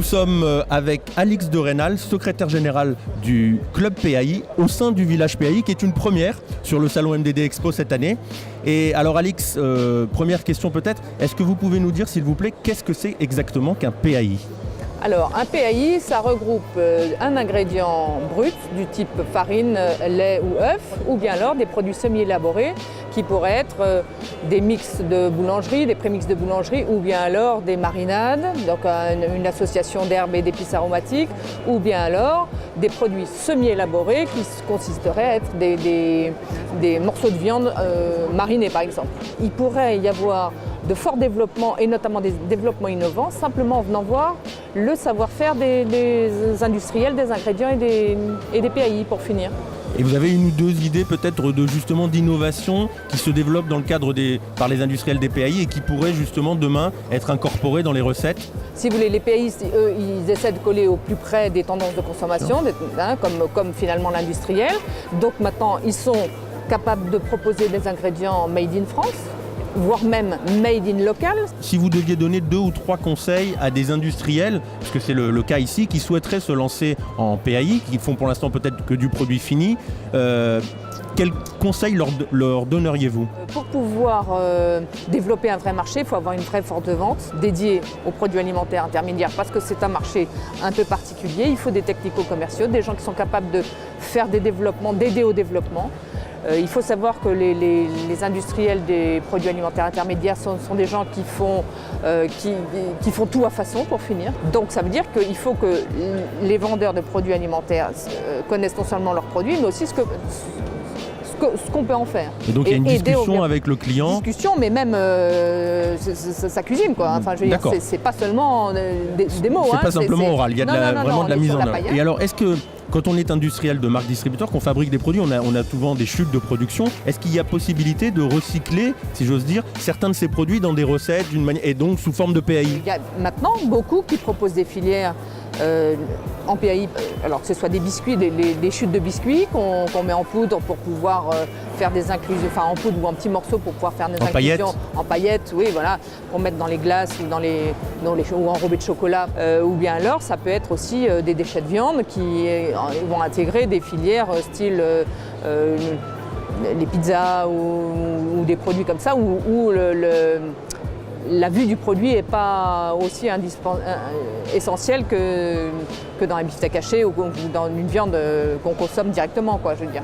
Nous sommes avec Alix de Rênal, secrétaire générale du Club PAI, au sein du village PAI, qui est une première sur le salon MDD Expo cette année. Et alors Alix, première question peut-être, est-ce que vous pouvez nous dire s'il vous plaît, qu'est-ce que c'est exactement qu'un PAI ? Alors, un PAI, ça regroupe un ingrédient brut du type farine, lait ou œuf, ou bien alors des produits semi-élaborés qui pourraient être des mix de boulangerie, des prémix de boulangerie, ou bien alors des marinades, donc une association d'herbes et d'épices aromatiques, ou bien alors des produits semi-élaborés qui consisteraient à être des morceaux de viande marinés par exemple. Il pourrait y avoir de forts développements et notamment des développements innovants, simplement en venant voir le savoir-faire des industriels, des ingrédients et des PAI pour finir. Et vous avez une ou deux idées peut-être de justement d'innovation qui se développent dans le cadre par les industriels des PAI et qui pourraient justement demain être incorporées dans les recettes ? Si vous voulez, les PAI, eux, ils essaient de coller au plus près des tendances de consommation, comme finalement l'industriel. Donc maintenant, ils sont capables de proposer des ingrédients made in France, voire même made in local. Si vous deviez donner 2 ou 3 conseils à des industriels, parce que c'est le cas ici, qui souhaiteraient se lancer en PAI, qui font pour l'instant peut-être que du produit fini, quels conseils leur donneriez-vous ? Pour pouvoir développer un vrai marché, il faut avoir une vraie force de vente dédiée aux produits alimentaires intermédiaires parce que c'est un marché un peu particulier. Il faut des technico-commerciaux, des gens qui sont capables de faire des développements, d'aider au développement. Il faut savoir que les industriels des produits alimentaires intermédiaires sont des gens qui font tout à façon pour finir. Donc ça veut dire qu'il faut que les vendeurs de produits alimentaires connaissent non seulement leurs produits, mais aussi ce qu'on peut en faire. Et donc il y a une discussion avec le client. Discussion, mais même sa cuisine, quoi. Enfin, je veux dire, c'est pas seulement des mots. C'est pas simplement oral, il y a vraiment de la mise en œuvre. Paillette. Et alors, est-ce que quand on est industriel de marque distributeur, qu'on fabrique des produits, on a souvent des chutes de production. Est-ce qu'il y a possibilité de recycler, si j'ose dire, certains de ces produits dans des recettes d'une manière, et donc sous forme de PAI ? Il y a maintenant beaucoup qui proposent des filières en PAI, alors que ce soit des biscuits, des chutes de biscuits qu'on met en poudre pour pouvoir faire des inclusions, enfin en poudre ou en petits morceaux pour pouvoir faire des inclusions en paillettes, oui, voilà, pour mettre dans les glaces ou ou enrobés de chocolat. Ou bien alors, ça peut être aussi des déchets de viande qui vont intégrer des filières style les pizzas ou des produits comme ça où la vue du produit n'est pas aussi essentielle que dans un beefsteak haché ou dans une viande qu'on consomme directement, quoi, je veux dire.